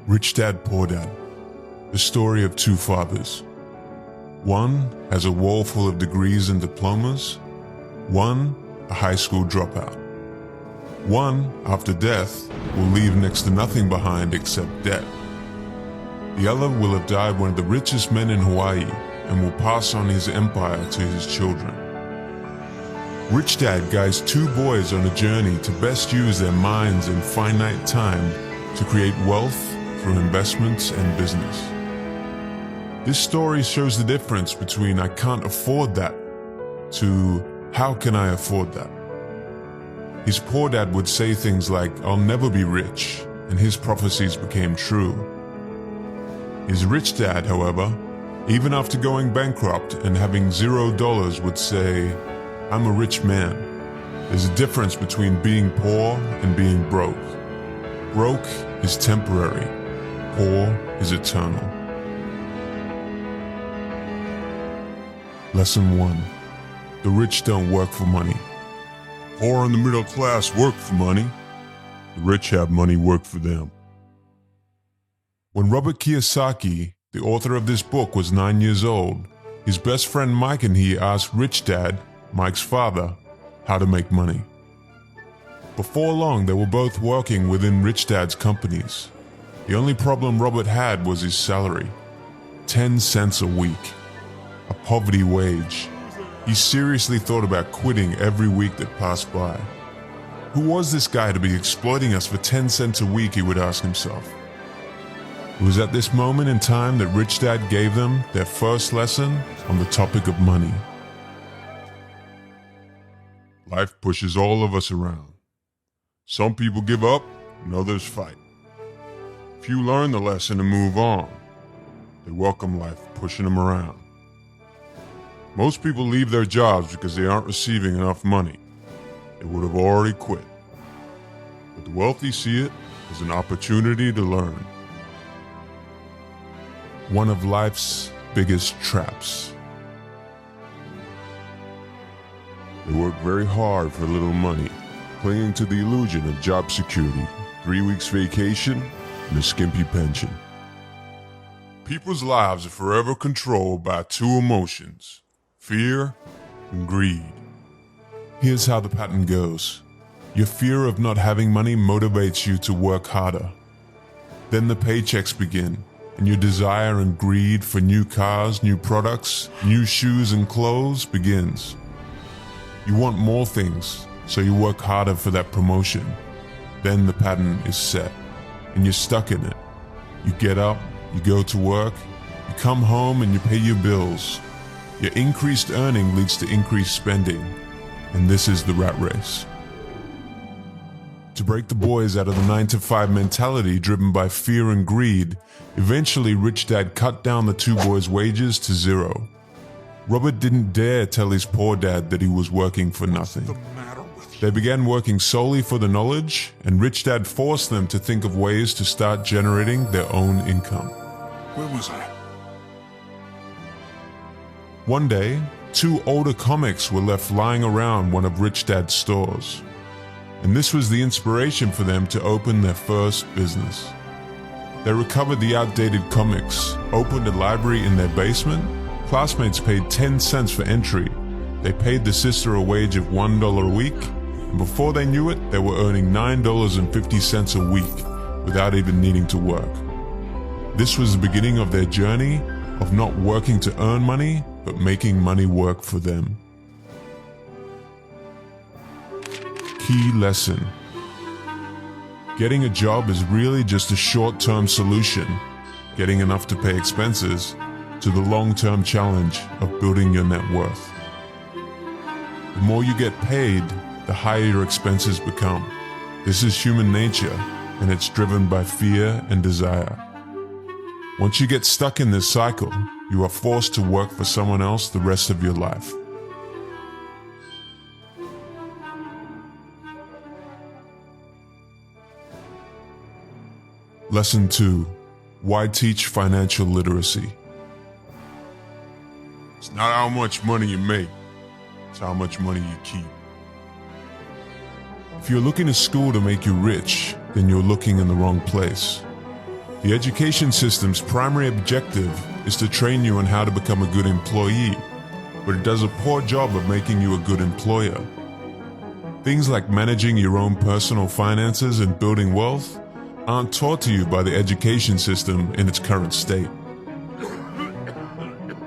Rich Dad, Poor Dad, the story of two fathers. One has a wall full of degrees and diplomas. One, a high school dropout. One, after death, will leave next to nothing behind except debt. The other will have died one of the richest men in Hawaii and will pass on his empire to his children. Rich Dad guides two boys on a journey to best use their minds and finite time to create wealth through investments and business. This story shows the difference between "I can't afford that" to "how can I afford that?" His poor dad would say things like, "I'll never be rich," and his prophecies became true. His rich dad, however, even after going bankrupt and having $0, would say, "I'm a rich man." There's a difference between being poor and being broke. Broke is temporary. Poor is eternal. Lesson 1. The rich don't work for money. Poor and the middle class work for money. The rich have money work for them. When Robert Kiyosaki, the author of this book, was 9 years old, his best friend Mike and he asked Rich Dad, Mike's father, how to make money. Before long, they were both working within Rich Dad's companies. The only problem Robert had was his salary, 10 cents a week, a poverty wage. He seriously thought about quitting every week that passed by. Who was this guy to be exploiting us for 10 cents a week, he would ask himself. It was at this moment in time that Rich Dad gave them their first lesson on the topic of money. Life pushes all of us around. Some people give up and others fight. Few learn the lesson and move on. They welcome life pushing them around. Most people leave their jobs because they aren't receiving enough money. They would have already quit. But the wealthy see it as an opportunity to learn. One of life's biggest traps. They work very hard for little money, clinging to the illusion of job security, 3 weeks vacation, and a skimpy pension. People's lives are forever controlled by two emotions: fear and greed. Here's how the pattern goes. Your fear of not having money motivates you to work harder. Then the paychecks begin, and your desire and greed for new cars, new products, new shoes and clothes begins. You want more things, so you work harder for that promotion. Then the pattern is set, and you're stuck in it. You get up, you go to work, you come home and you pay your bills. Your increased earning leads to increased spending, and this is the rat race. To break the boys out of the 9-to-5 mentality driven by fear and greed, eventually Rich Dad cut down the two boys' wages to 0. Robert didn't dare tell his poor dad that he was working for nothing. They began working solely for the knowledge, and Rich Dad forced them to think of ways to start generating their own income. Where was I? One day, 2 older comics were left lying around one of Rich Dad's stores. And this was the inspiration for them to open their first business. They recovered the outdated comics, opened a library in their basement. Classmates paid 10 cents for entry. They paid the sister a wage of $1 a week, and before they knew it, they were earning $9.50 a week without even needing to work. This was the beginning of their journey of not working to earn money, but making money work for them. Key lesson. Getting a job is really just a short-term solution, getting enough to pay expenses, to the long-term challenge of building your net worth. The more you get paid, the higher your expenses become. This is human nature, and it's driven by fear and desire. Once you get stuck in this cycle, you are forced to work for someone else the rest of your life. Lesson 2. Why teach financial literacy? It's not how much money you make, it's how much money you keep. If you're looking to school to make you rich, then you're looking in the wrong place. The education system's primary objective is to train you on how to become a good employee, but it does a poor job of making you a good employer. Things like managing your own personal finances and building wealth aren't taught to you by the education system in its current state.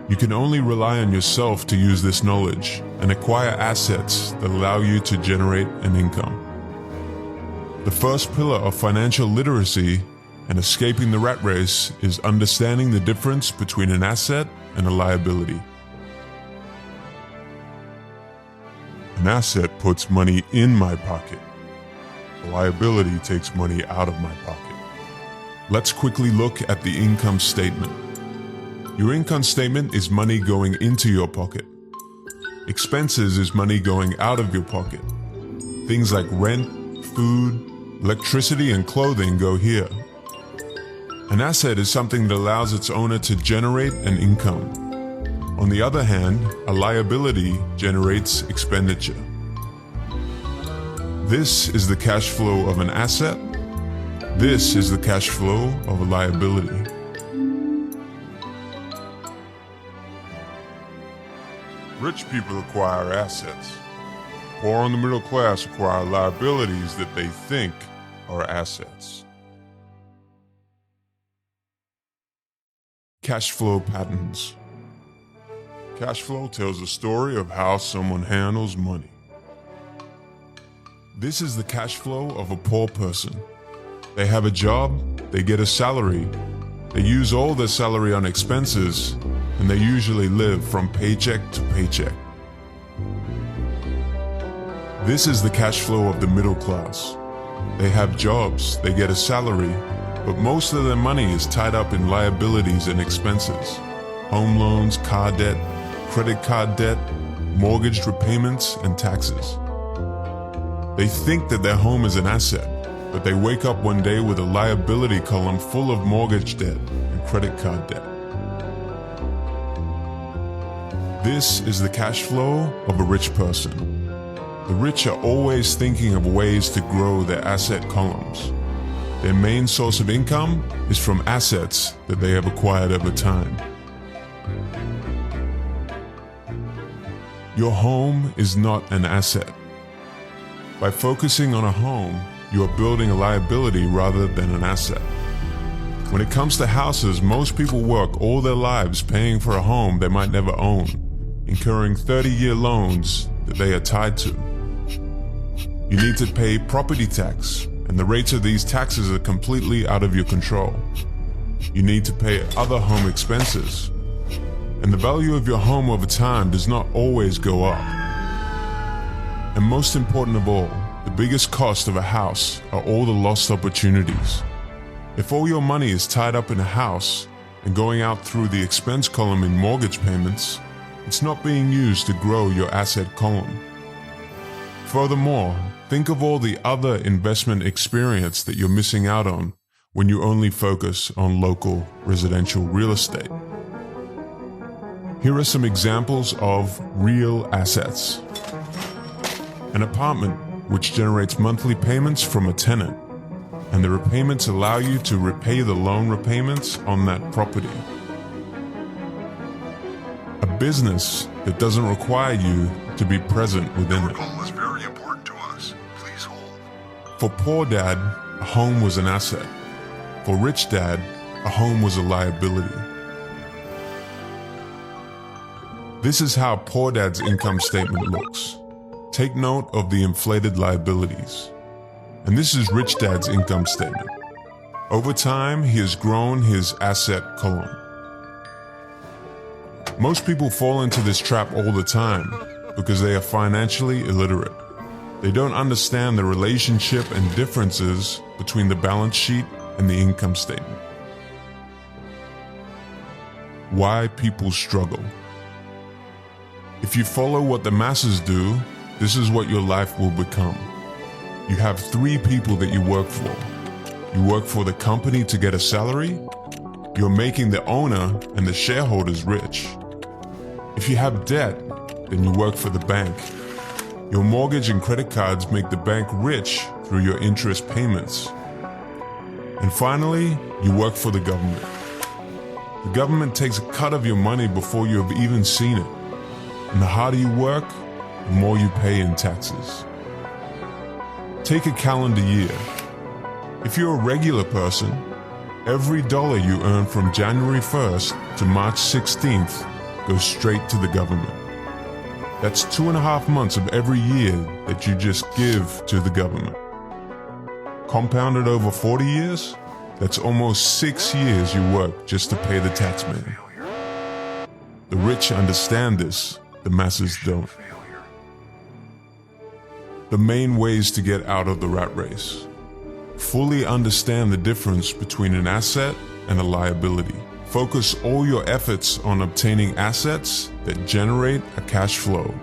You can only rely on yourself to use this knowledge and acquire assets that allow you to generate an income. The first pillar of financial literacy and escaping the rat race is understanding the difference between an asset and a liability. An asset puts money in my pocket. A liability takes money out of my pocket. Let's quickly look at the income statement. Your income statement is money going into your pocket. Expenses is money going out of your pocket. Things like rent, food, electricity, and clothing go here. An asset is something that allows its owner to generate an income. On the other hand, a liability generates expenditure. This is the cash flow of an asset. This is the cash flow of a liability. Rich people acquire assets. Poor and the middle class acquire liabilities that they think are assets. Cash flow patterns. Cash flow tells a story of how someone handles money. This is the cash flow of a poor person. They have a job, they get a salary, they use all their salary on expenses, and they usually live from paycheck to paycheck. This is the cash flow of the middle class. They have jobs, they get a salary, but most of their money is tied up in liabilities and expenses. Home loans, car debt, credit card debt, mortgage repayments, and taxes. They think that their home is an asset, but they wake up one day with a liability column full of mortgage debt and credit card debt. This is the cash flow of a rich person. The rich are always thinking of ways to grow their asset columns. Their main source of income is from assets that they have acquired over time. Your home is not an asset. By focusing on a home, you are building a liability rather than an asset. When it comes to houses, most people work all their lives paying for a home they might never own, incurring 30-year loans that they are tied to. You need to pay property tax, and the rates of these taxes are completely out of your control. You need to pay other home expenses, and the value of your home over time does not always go up. And most important of all, the biggest cost of a house are all the lost opportunities. If all your money is tied up in a house and going out through the expense column in mortgage payments, it's not being used to grow your asset column. Furthermore, think of all the other investment experience that you're missing out on when you only focus on local residential real estate. Here are some examples of real assets. An apartment which generates monthly payments from a tenant, and the repayments allow you to repay the loan repayments on that property. A business that doesn't require you to be present within it. Is very important to us. Please hold. For poor dad, a home was an asset. For rich dad, a home was a liability. This is how poor dad's income statement looks. Take note of the inflated liabilities. And this is rich dad's income statement. Over time, he has grown his asset column. Most people fall into this trap all the time because they are financially illiterate. They don't understand the relationship and differences between the balance sheet and the income statement. Why people struggle. If you follow what the masses do, this is what your life will become. You have 3 people that you work for. You work for the company to get a salary. You're making the owner and the shareholders rich. If you have debt, then you work for the bank. Your mortgage and credit cards make the bank rich through your interest payments. And finally, you work for the government. The government takes a cut of your money before you have even seen it. And the harder you work, the more you pay in taxes. Take a calendar year. If you're a regular person, every dollar you earn from January 1st to March 16th goes straight to the government. That's 2.5 months of every year that you just give to the government. Compounded over 40 years, that's almost 6 years you work just to pay the taxman. The rich understand this, the masses don't. The main ways to get out of the rat race. Fully understand the difference between an asset and a liability. Focus all your efforts on obtaining assets that generate a cash flow.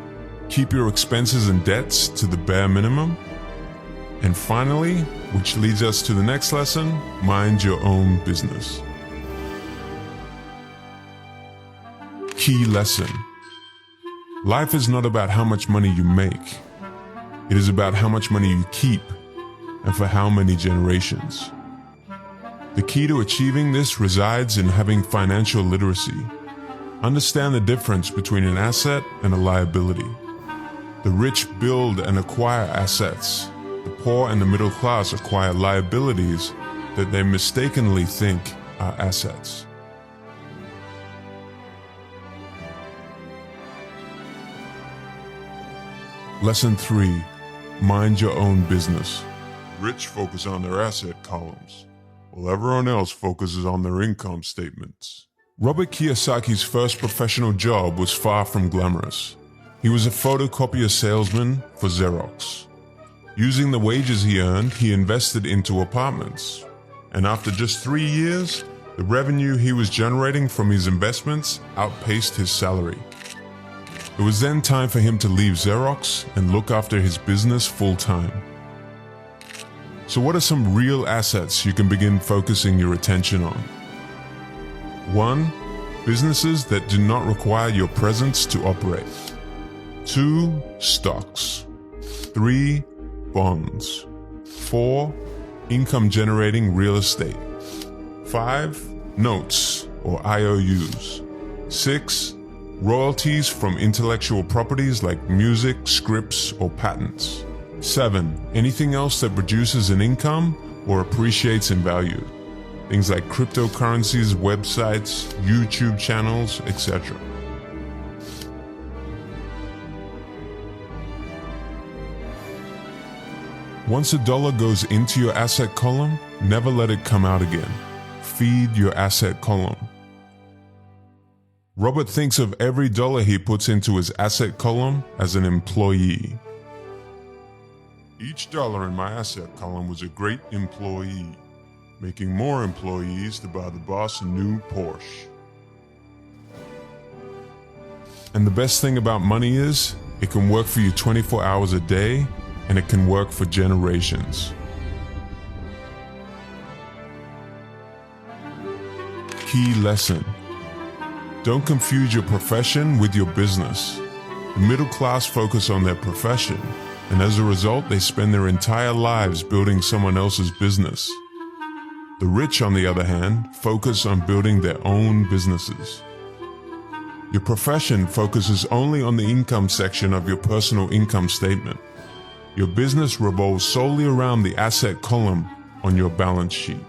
Keep your expenses and debts to the bare minimum. And finally, which leads us to the next lesson, mind your own business. Key lesson. Life is not about how much money you make. It is about how much money you keep and for how many generations. The key to achieving this resides in having financial literacy. Understand the difference between an asset and a liability. The rich build and acquire assets. The poor and the middle class acquire liabilities that they mistakenly think are assets. Lesson 3. Mind your own business. Rich focus on their asset columns, while everyone else focuses on their income statements. Robert Kiyosaki's first professional job was far from glamorous. He was a photocopier salesman for Xerox. Using the wages he earned, he invested into apartments. And after just 3 years, the revenue he was generating from his investments outpaced his salary. It was then time for him to leave Xerox and look after his business full-time. So what are some real assets you can begin focusing your attention on? 1. Businesses that do not require your presence to operate. 2. Stocks. 3. Bonds. 4. Income-generating real estate. 5. Notes or IOUs. 6. Royalties from intellectual properties like music, scripts, or patents. 7. Anything else that produces an income or appreciates in value. Things like cryptocurrencies, websites, YouTube channels, etc. Once a dollar goes into your asset column, never let it come out again. Feed your asset column. Robert thinks of every dollar he puts into his asset column as an employee. Each dollar in my asset column was a great employee, making more employees to buy the boss a new Porsche. And the best thing about money is, it can work for you 24 hours a day, and it can work for generations. Key lesson. Don't confuse your profession with your business. The middle class focus on their profession, and as a result, they spend their entire lives building someone else's business. The rich, on the other hand, focus on building their own businesses. Your profession focuses only on the income section of your personal income statement. Your business revolves solely around the asset column on your balance sheet.